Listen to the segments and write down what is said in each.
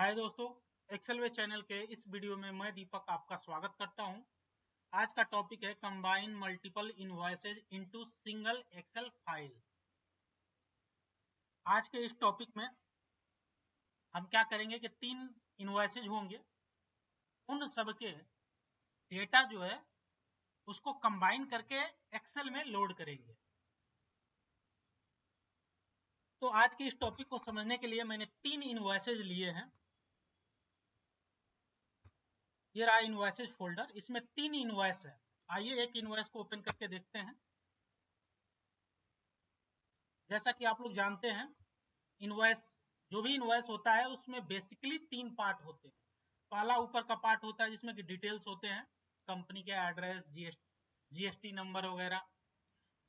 हाय दोस्तों, एक्सेल वे चैनल के इस वीडियो में मैं दीपक आपका स्वागत करता हूं। आज का टॉपिक है combine multiple invoices into single Excel file. आज के इस टॉपिक में हम क्या करेंगे कि 3 इनवॉइसेज होंगे, उन सब के डेटा जो है उसको कंबाइन करके एक्सेल में लोड करेंगे। तो आज के इस टॉपिक को समझने के लिए मैंने 3 इनवॉइसेज लिए हैं। ये रहा इनवॉइसेज फोल्डर, इसमें 3 इनवॉइस है। आइए एक इनवॉइस को ओपन करके देखते हैं। जैसा कि आप लोग जानते हैं, इनवॉइस जो भी इनवॉइस होता है उसमें बेसिकली 3 पार्ट होते हैं। पहला ऊपर का पार्ट होता है जिसमें कि डिटेल्स होते हैं, कंपनी के एड्रेस, जीएसटी नंबर वगैरह।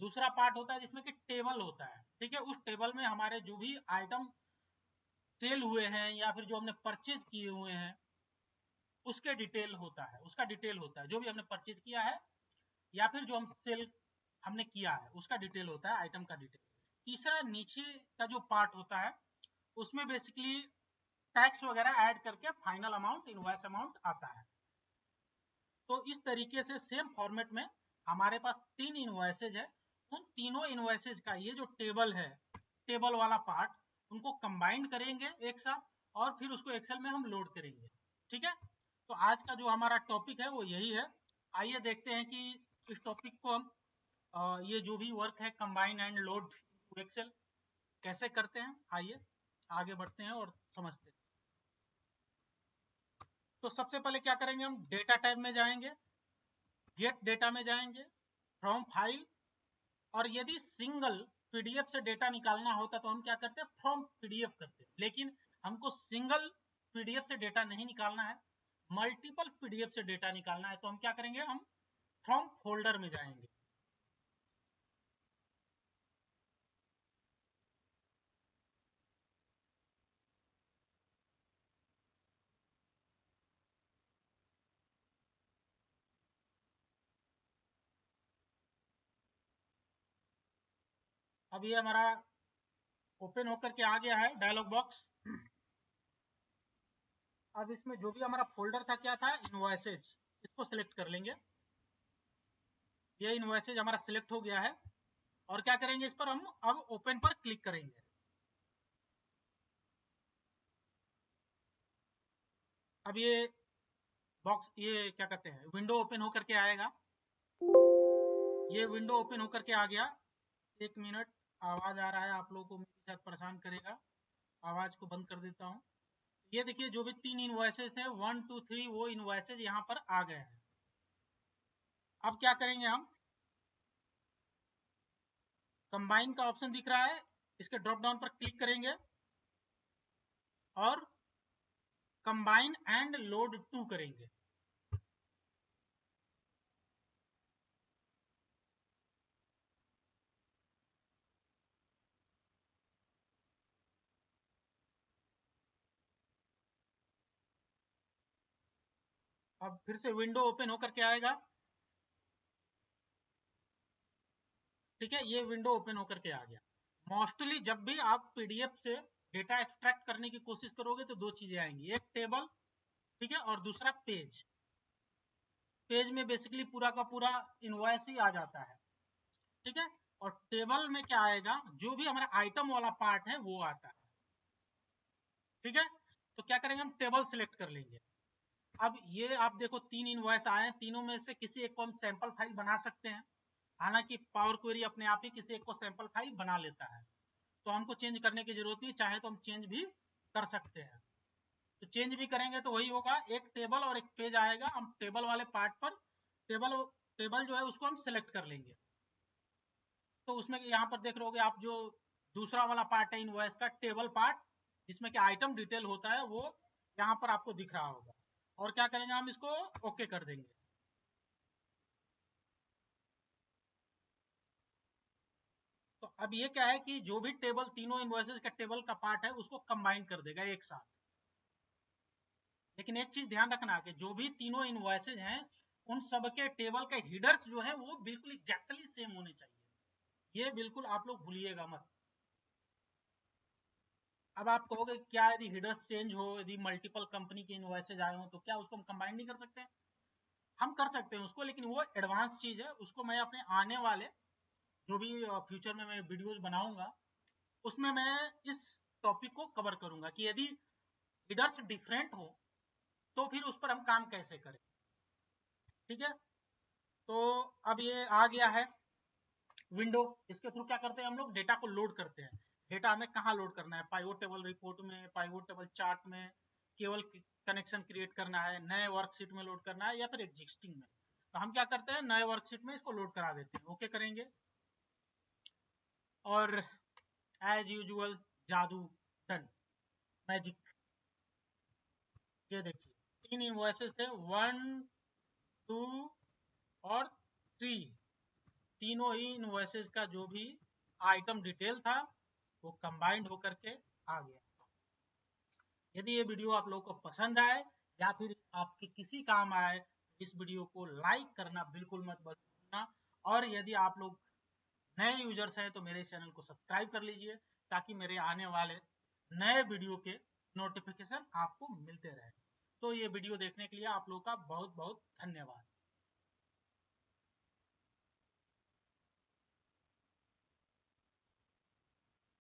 दूसरा पार्ट होता है जिसमें कि टेबल होता है, ठीक है। उस टेबल में हमारे जो भी आइटम सेल हुए हैं या फिर जो हमने परचेज किए हुए हैं उसके डिटेल होता है, उसका डिटेल होता है। जो भी हमने परचेज किया है या फिर जो हम सेल हमने किया है उसका डिटेल होता है, आइटम का डिटेल। तीसरा नीचे का जो पार्ट होता है उसमें बेसिकली टैक्स वगैरह ऐड करके फाइनल अमाउंट, इनवॉइस अमाउंट आता है। तो इस तरीके से सेम फॉर्मेट में हमारे पास 3 इनवॉइसेज है। उन तीनों इनवॉइसेज का ये जो टेबल है, टेबल वाला पार्ट, उनको कंबाइंड करेंगे एक साथ और फिर उसको एक्सेल में हम लोड करेंगे, ठीक है। तो आज का जो हमारा टॉपिक है वो यही है। आइए देखते हैं कि इस टॉपिक को हम ये जो भी वर्क है कंबाइन एंड लोड एक्सेल कैसे करते हैं। आइए आगे बढ़ते हैं और समझते हैं। तो सबसे पहले क्या करेंगे, हम डेटा टाइप में जाएंगे, गेट डेटा में जाएंगे, फ्रॉम फाइल, और यदि सिंगल पीडीएफ से डेटा निकालना होता तो हम क्या करते हैं, फ्रॉम पीडीएफ करते हैं। लेकिन हमको सिंगल पीडीएफ से डेटा नहीं निकालना है, मल्टीपल पीडीएफ से डेटा निकालना है। तो हम क्या करेंगे, हम फ्रॉम फोल्डर में जाएंगे। अब ये हमारा ओपन होकर के आ गया है डायलॉग बॉक्स। अब इसमें जो भी हमारा फोल्डर था क्या था, इनवॉइसेज, इसको सिलेक्ट कर लेंगे। ये इनवॉइसेज हमारा सिलेक्ट हो गया है और क्या करेंगे, इस पर हम अब ओपन पर क्लिक करेंगे। अब ये बॉक्स, ये क्या कहते हैं, विंडो ओपन होकर के आएगा। ये विंडो ओपन होकर के आ गया। एक मिनट, आवाज आ रहा है, आप लोगों को मेरे साथ परेशान करेगा, आवाज को बंद कर देता हूँ। ये देखिए जो भी 3 इनवॉइसेज थे 1 2 3, वो इनवॉइसेज यहाँ पर आ गए हैं। अब क्या करेंगे, हम कंबाइन का ऑप्शन दिख रहा है, इसके ड्रॉप डाउन पर क्लिक करेंगे और कंबाइन एंड लोड टू करेंगे। अब फिर से विंडो ओपन होकर के आएगा, ठीक है। ये विंडो ओपन होकर के आ गया। मोस्टली जब भी आप पीडीएफ से डेटा एक्सट्रैक्ट करने की कोशिश करोगे तो 2 चीजें आएंगी, एक टेबल, ठीक है, और दूसरा पेज। पेज में बेसिकली पूरा का पूरा इनवॉइस ही आ जाता है, ठीक है। और टेबल में क्या आएगा, जो भी हमारा आइटम वाला पार्ट है वो आता है, ठीक है। तो क्या करेंगे, हम टेबल सिलेक्ट कर लेंगे। अब ये आप देखो 3 इनवॉइस आए हैं, तीनों में से किसी एक को हम सैंपल फाइल बना सकते हैं। हालांकि पावर क्वेरी अपने आप ही किसी एक को सैंपल फाइल बना लेता है, तो हमको चेंज करने की जरूरत नहीं, चाहे तो हम चेंज भी कर सकते हैं। तो चेंज भी करेंगे तो वही होगा, एक टेबल और एक पेज आएगा। हम टेबल वाले पार्ट पर टेबल टेबल जो है उसको हम सिलेक्ट कर लेंगे। तो उसमें यहाँ पर देख रहे आप, जो दूसरा वाला पार्ट है इनवॉइस का, टेबल पार्ट, जिसमें कि आइटम डिटेल होता है, वो यहाँ पर आपको दिख रहा होगा। और क्या करेंगे, हम इसको ओके कर देंगे। तो अब ये क्या है कि जो भी टेबल, तीनों इनवॉइसेस का टेबल का पार्ट है उसको कंबाइन कर देगा एक साथ। लेकिन एक चीज ध्यान रखना कि जो भी तीनों इनवॉइसेज हैं उन सब के टेबल के हिडर्स जो है वो बिल्कुल एग्जैक्टली सेम होने चाहिए। ये बिल्कुल आप लोग भूलिएगा मत। अब आप कहोगे क्या यदि हेडर्स चेंज हो, यदि मल्टीपल कंपनी के इनवॉइसेज आए हो, तो क्या उसको हम कंबाइन नहीं कर सकते? हम कर सकते हैं उसको, लेकिन वो एडवांस चीज है, उसको मैं अपने आने वाले जो भी फ्यूचर में मैं वीडियोज बनाऊंगा उसमें मैं इस टॉपिक को कवर करूंगा कि यदि हीडर्स डिफरेंट हो तो फिर उस पर हम काम कैसे करें। ठीक है, तो अब ये आ गया है विंडो। इसके थ्रू क्या करते हैं हम लोग, डेटा को लोड करते हैं। डेटा हमें कहाँ लोड करना है, पाइवोट टेबल रिपोर्ट में, पाइवोट टेबल चार्ट में, केवल कनेक्शन क्रिएट करना है, नए वर्कशीट में लोड करना है या फिर एग्जिस्टिंग में। तो हम क्या करते हैं, नए वर्कशीट में इसको लोड करा देते हैं, ओके करेंगे। और एज यूजुअल जादू डन, मैजिक। ये देखिए 3 इनवॉइसेस थे, 1 2 और 3। तीनों ही इनवॉइसेस का जो भी आइटम डिटेल था वो कंबाइंड होकर के आ गया। यदि ये वीडियो आप लोगों को पसंद आए या फिर आपके किसी काम आए, इस वीडियो को लाइक करना बिल्कुल मत भूलना। और यदि आप लोग नए यूजर्स हैं तो मेरे चैनल को सब्सक्राइब कर लीजिए ताकि मेरे आने वाले नए वीडियो के नोटिफिकेशन आपको मिलते रहे। तो ये वीडियो देखने के लिए आप लोगों का बहुत बहुत धन्यवाद।